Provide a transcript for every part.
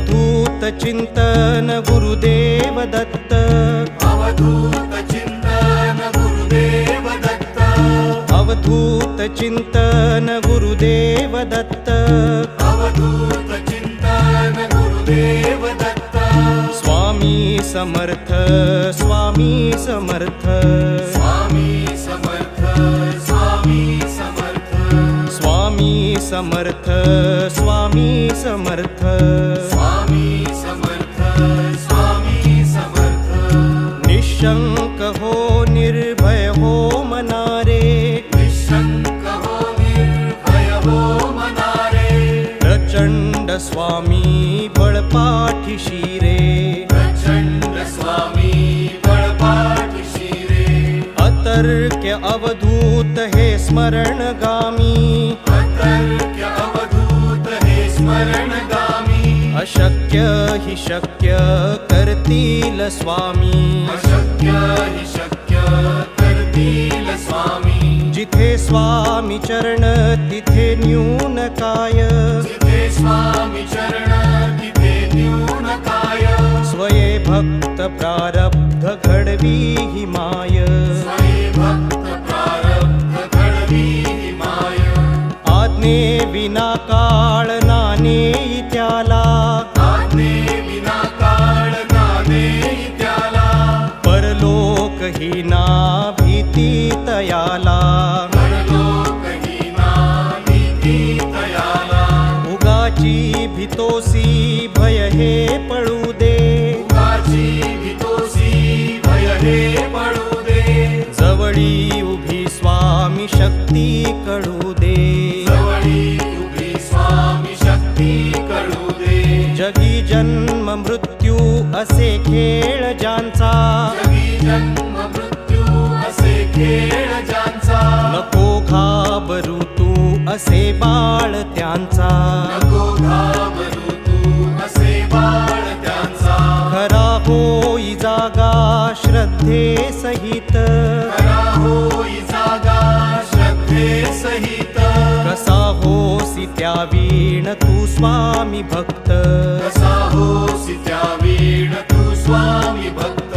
अवधूत चिंतन गुरुदेव दत्त, अवधूत चिंतन गुरुदेव दत्त, अवधूत चिंतन गुरुदेव दत्त, अवधूत चिंतन गुरुदेव दत्त। स्वामी समर्थ, स्वामी समर्थ, स्वामी समर्थ, स्वामी समर्थ, स्वामी समर्थ, स्वामी समर्थ, स्वामी समर्थ, स्वामी समर्थ। निशंक हो निर्भय हो मनारे, निशंक हो निर्भय हो मनारे, प्रचंड स्वामी बळपाठीशी रे, प्रचंड स्वामी बळपाठीशी रे। अतर्क्य अवधूत हे स्मरणगामी, अतर्क्य अवधूत हे स्मरणगामी, अशक्य हि शक्य करतील स्वामी, अशक्य हि शक्य करतील स्वामी। जिथे स्वामी चरण तिथे न्यून काय, जिथे स्वामी चरण तिथे न्यून काय, स्वये भक्त प्रारब्ध घडवी हि माय, स्वये भक्त प्रारब्ध घडवी हि माय। आज्ञे विना काळ नाने त्याला, आज्ञे विना काळ नाने त्याला, परलोक ही ना भीती तयाला, परलोकहीना भीती तयाला। उगाची भीतोसी भय हे पळू दे, उगाची भीतोसी भय हे पळू दे, जवळी उभी स्वामी शक्ती कळू दे, जवळी उभी स्वामी शक्ती कळू दे। जगी जन्म मृत्यू असे खेळ ज्यांचा, जगी जन्म मृत्यू असे खेळ ज्यांचा, नको घाबरू तू असे बाळ त्यांचा, नको घाबरू तू असे बाळ त्यांचा। खरा होई जागा श्रद्धे सहित, खरा होई जागा श्रद्धे सहित, कसा होसी त्या वीण तू स्वामी भक्त, कसा होसी त्या वीण तू स्वामी भक्त।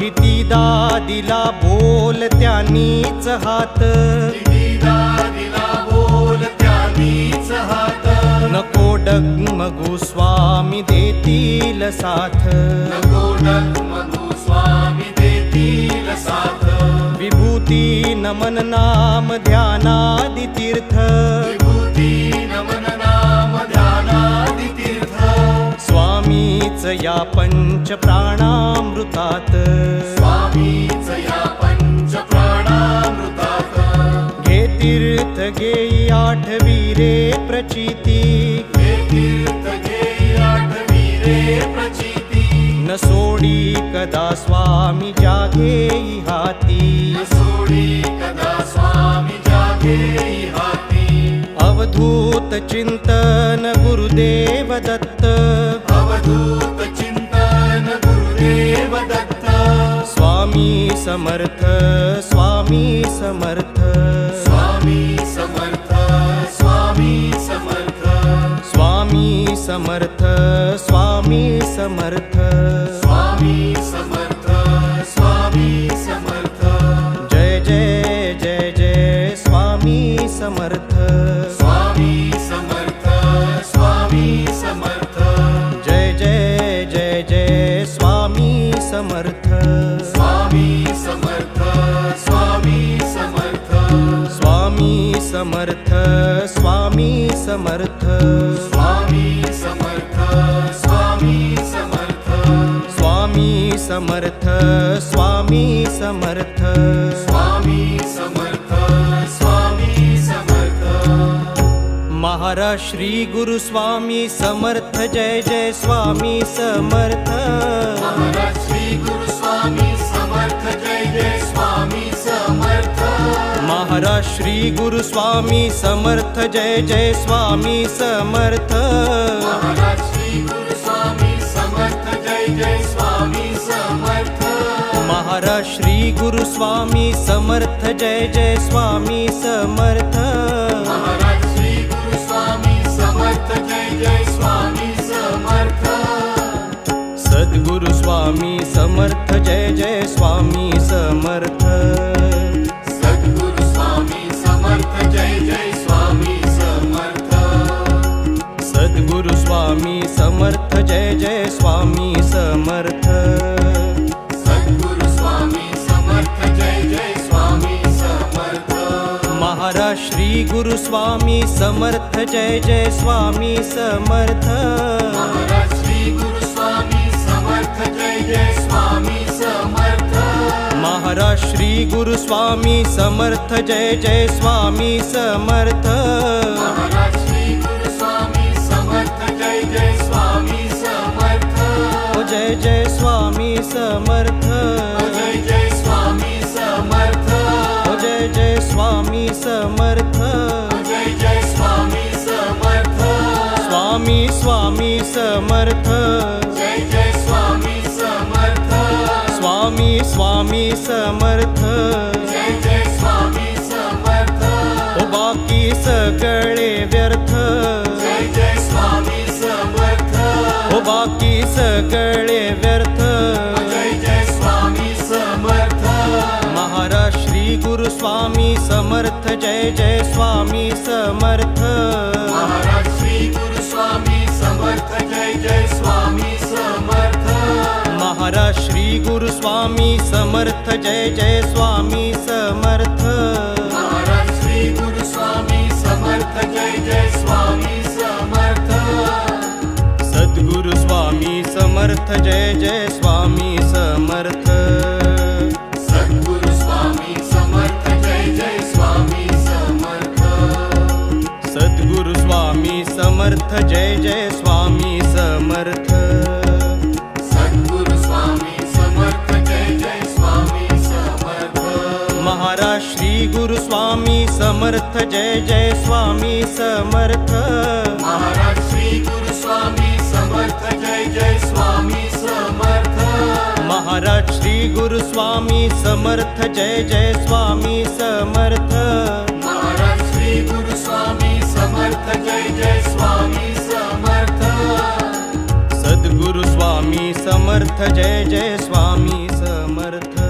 कितीदा दिला बोल त्यांनीच हात, कितीदा दिला बोल त्यांनीच हात, नको डगमगू स्वामी देतील साथ, नको डगमगू स्वामी देतील साथ। विभूती नमन नाम ध्यानादि तीर्थ, विभूती नमन नाम ध्यानादि तीर्थ, स्वामीच या पंच प्राणामृतात, स्वामीच या पंच प्राणामृतात। घे तीर्थ घेई आठवी रे प्रचिती, हे तीर्थ घे आठवी रे प्रचिती, न सोडी कदा स्वामी जागेई हाती, न सोडी कदा स्वामी जागेई हाती। अवधूत चिंतन गुरुदेव दत्त, अवधूत चिंतन गुरुदेव दत्त, स्वामी समर्थ, स्वामी समर्थ, स्वामी समर्थ, स्वामी समर्थ, स्वामी समर्थ, स्वामी समर्थ, स्वामी समर्थ, स्वामी समर्थ। जय जय जय जय स्वामी समर्थ, स्वामी समर्थ, स्वामी समर्थ, जय जय जय जय स्वामी समर्थ, स्वामी समर्थ, स्वामी समर्थ, स्वामी समर्थ, स्वामी समर्थ, स्वामी समर्थ, स्वामी समर्थ, स्वामी समर्थ, स्वामी समर्थ, स्वामी समर्थ, स्वामी समर्थ। महाराज श्री गुरु स्वामी समर्थ, जय जय स्वामी समर्थ, महाराज श्री गुरु स्वामी समर्थ, जय जय स्वामी समर्थ, महाराज श्री गुरु स्वामी समर्थ, जय जय स्वामी समर्थ, महाराज श्री गुरु स्वामी समर्थ, जय जय स्वामी समर्थ, महाराज श्री गुरु स्वामी समर्थ, जय जय स्वामी समर्थ, महाराज श्री गुरु स्वामी समर्थ, जय जय स्वामी समर्थ। स्वामी समर्थ जय जय स्वामी समर्थ सद्गुरु स्वामी समर्थ जय जय स्वामी समर्थ सद्गुरु स्वामी समर्थ जय जय स्वामी समर्थ सद्गुरु स्वामी समर्थ जय जय स्वामी समर्थ महाराज श्री गुरु स्वामी समर्थ जय जय स्वामी समर्थ महाराज श्री गुरु स्वामी समर्थ जय जय स्वामी समर्थ महाराज श्री गुरु स्वामी समर्थ जय जय स्वामी समर्थ महाराज श्री गुरु स्वामी समर्थ जय जय स्वामी समर्थ ओ जय जय स्वामी समर्थ जय जय स्वामी समर्थ ओ जय जय स्वामी समर्थ जय जय स्वामी समर्थ स्वामी स्वामी समर्थ जय जय स्वामी समर्थ स्वामी स्वामी समर्थ जय जय स्वामी समर्थ ओ बाकी सगळे व्यर्थ जय जय स्वामी समर्थ ओ बाकी सगळे व्यर्थ जय जय स्वामी समर्थ महाराज श्री गुरु स्वामी समर्थ जय जय स्वामी समर्थ महाराज श्री गुरु स्वामी समर्थ जय जय स्वामी समर्थ महाराज श्री गुरु स्वामी समर्थ जय जय स्वामी समर्थ महाराज श्री गुरु स्वामी समर्थ जय जय स्वामी समर्थ सद्गुरु स्वामी समर्थ जय जय स्वामी समर्थ सद्गुरु स्वामी समर्थ जय जय स्वामी समर्थ सद्गुरु स्वामी समर्थ जय जय स्वामी समर्थ सद्गुरु स्वामी समर्थ जय जय स्वामी समर्थ महाराज श्री गुरु स्वामी समर्थ जय जय स्वामी समर्थ महाराज श्री गुरु स्वामी समर्थ जय जय स्वामी समर्थ महाराज श्री गुरु स्वामी समर्थ जय जय स्वामी समर्थ महाराज श्री गुरु स्वामी समर्थ जय जय स्वामी समर्थ सद्गुरु स्वामी समर्थ जय जय स्वामी समर्थ